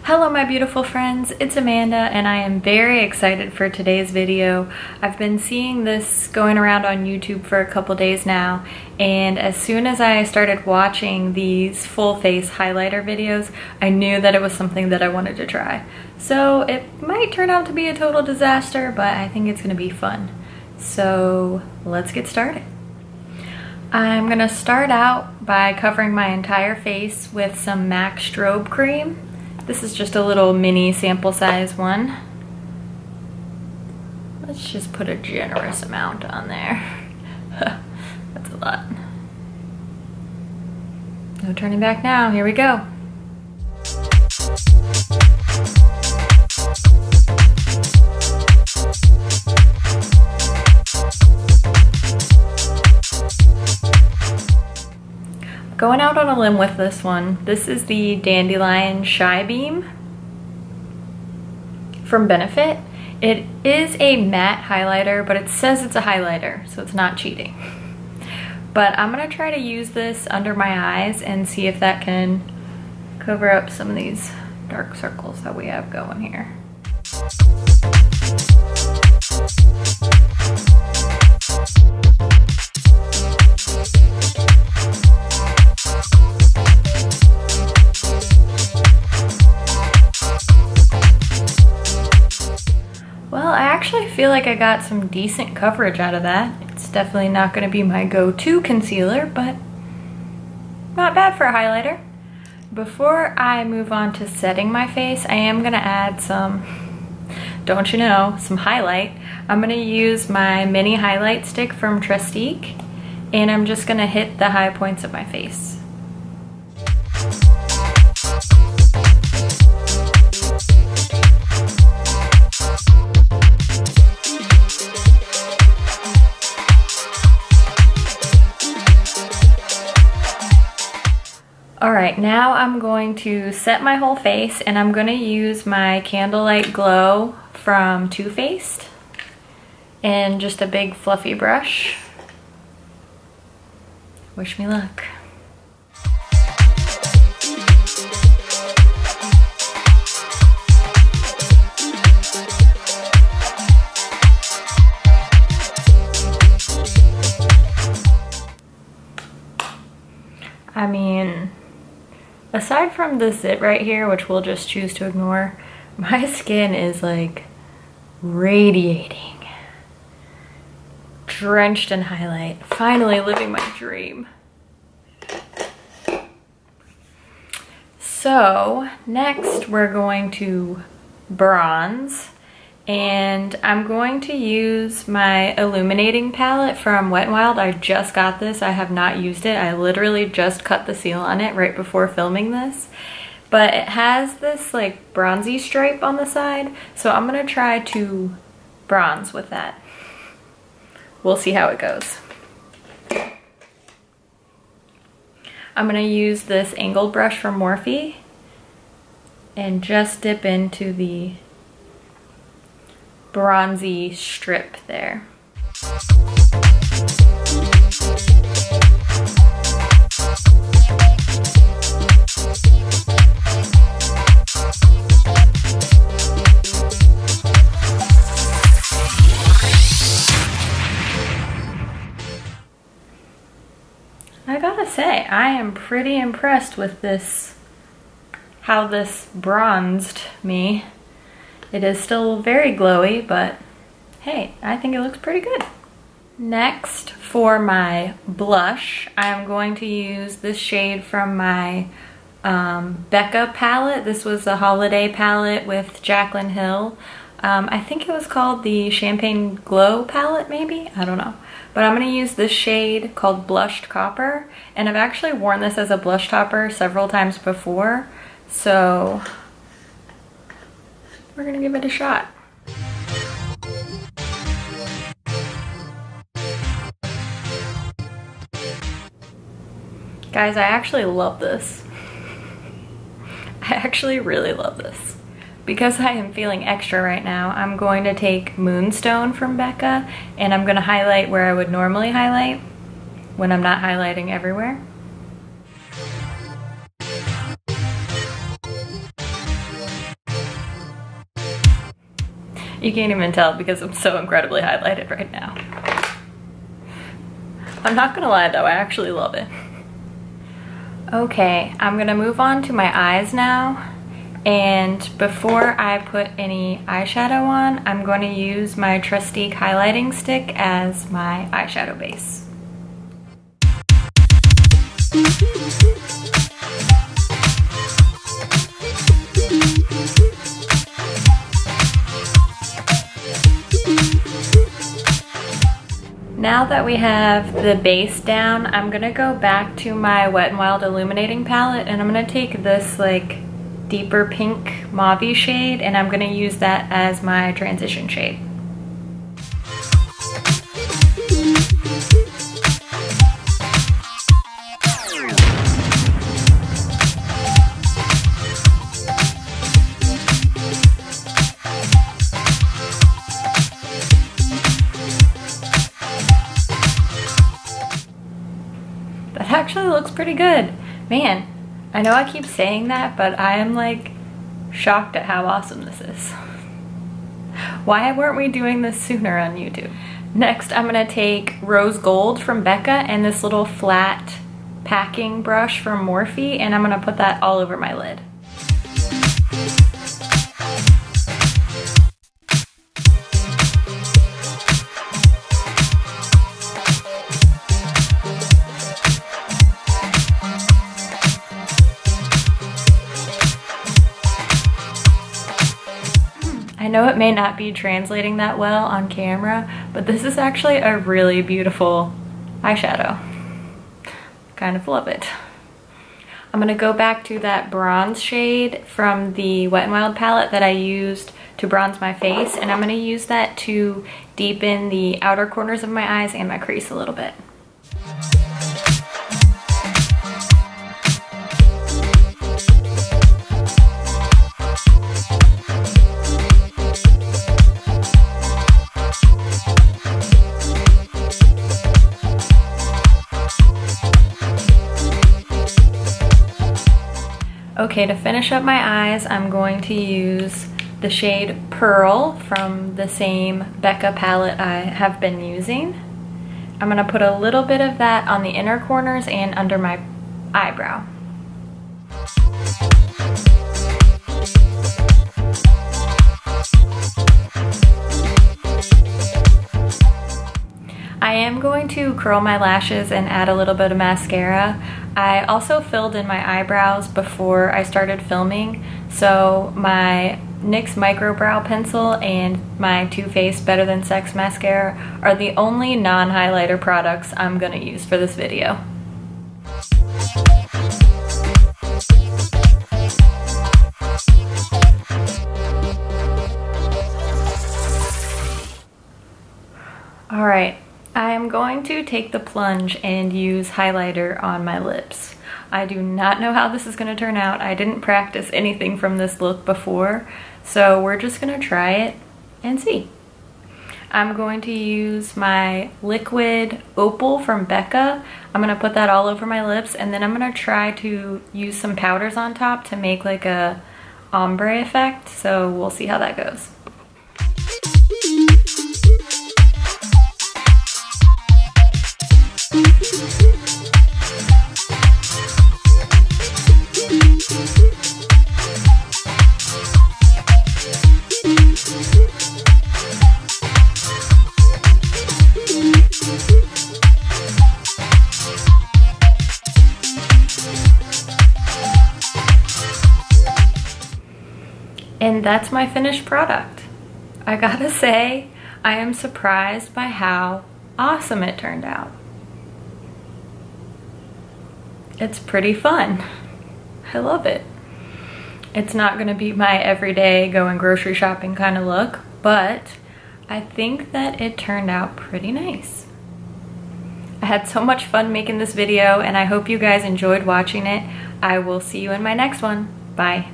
Hello my beautiful friends, it's Amanda and I am very excited for today's video. I've been seeing this going around on YouTube for a couple days now, and as soon as I started watching these full face highlighter videos, I knew that it was something that I wanted to try. So it might turn out to be a total disaster, but I think it's gonna be fun. So let's get started. I'm gonna start out by covering my entire face with some MAC Strobe Cream. This is just a little mini sample size one. Let's just put a generous amount on there. That's a lot. No turning back now, here we go. Going out on a limb with this one. This is the Dandelion Shy Beam from Benefit. It is a matte highlighter, but it says it's a highlighter, so it's not cheating. But I'm gonna try to use this under my eyes and see if that can cover up some of these dark circles that we have going here. I actually feel like I got some decent coverage out of that. It's definitely not going to be my go-to concealer, but not bad for a highlighter. Before I move on to setting my face, I am going to add some, don't you know, some highlight. I'm going to use my mini highlight stick from Tréstique, and I'm just going to hit the high points of my face. Alright, now I'm going to set my whole face, and I'm going to use my Candlelight Glow from Too Faced and just a big fluffy brush. Wish me luck. I mean, aside from the zit right here, which we'll just choose to ignore, my skin is like radiating. Drenched in highlight. Finally living my dream. So next we're going to bronze, and I'm going to use my Illuminating palette from Wet n Wild. I just got this. I have not used it. I literally just cut the seal on it right before filming this. But it has this like bronzy stripe on the side, so I'm gonna try to bronze with that. We'll see how it goes. I'm gonna use this angled brush from Morphe and just dip into the bronzy strip there. I gotta say, I am pretty impressed with this, how this bronzed me. It is still very glowy, but hey, I think it looks pretty good. Next, for my blush, I'm going to use this shade from my Becca palette. This was a holiday palette with Jaclyn Hill. I think it was called the Champagne Glow palette, maybe? I don't know. But I'm going to use this shade called Blushed Copper, and I've actually worn this as a blush topper several times before, so we're gonna give it a shot. Guys, I actually love this. I actually really love this. Because I am feeling extra right now, I'm going to take Moonstone from Becca, and I'm gonna highlight where I would normally highlight when I'm not highlighting everywhere. You can't even tell because I'm so incredibly highlighted right now. I'm not gonna lie though, I actually love it. Okay, I'm gonna move on to my eyes now. And before I put any eyeshadow on, I'm going to use my Tréstique highlighting stick as my eyeshadow base. Now that we have the base down, I'm gonna go back to my Wet n Wild Illuminating palette and I'm gonna take this like deeper pink mauve-y shade and I'm gonna use that as my transition shade. Actually looks pretty good. Man, I know I keep saying that, but I am like shocked at how awesome this is. Why weren't we doing this sooner on YouTube? Next, I'm gonna take Rose Gold from Becca and this little flat packing brush from Morphe, and I'm gonna put that all over my lid. I know it may not be translating that well on camera, but this is actually a really beautiful eyeshadow. Kind of love it. I'm gonna go back to that bronze shade from the Wet n Wild palette that I used to bronze my face, and I'm gonna use that to deepen the outer corners of my eyes and my crease a little bit. Okay, to finish up my eyes, I'm going to use the shade Pearl from the same Becca palette I have been using. I'm gonna put a little bit of that on the inner corners and under my eyebrow. I am going to curl my lashes and add a little bit of mascara. I also filled in my eyebrows before I started filming, so my NYX Micro Brow Pencil and my Too Faced Better Than Sex Mascara are the only non-highlighter products I'm gonna use for this video. Alright. I am going to take the plunge and use highlighter on my lips. I do not know how this is going to turn out. I didn't practice anything from this look before, so we're just going to try it and see. I'm going to use my liquid Opal from Becca. I'm going to put that all over my lips, and then I'm going to try to use some powders on top to make like a ombre effect, so we'll see how that goes. And that's my finished product. I gotta say, I am surprised by how awesome it turned out. It's pretty fun. I love it. It's not gonna be my everyday going grocery shopping kind of look, but I think that it turned out pretty nice. I had so much fun making this video and I hope you guys enjoyed watching it. I will see you in my next one. Bye.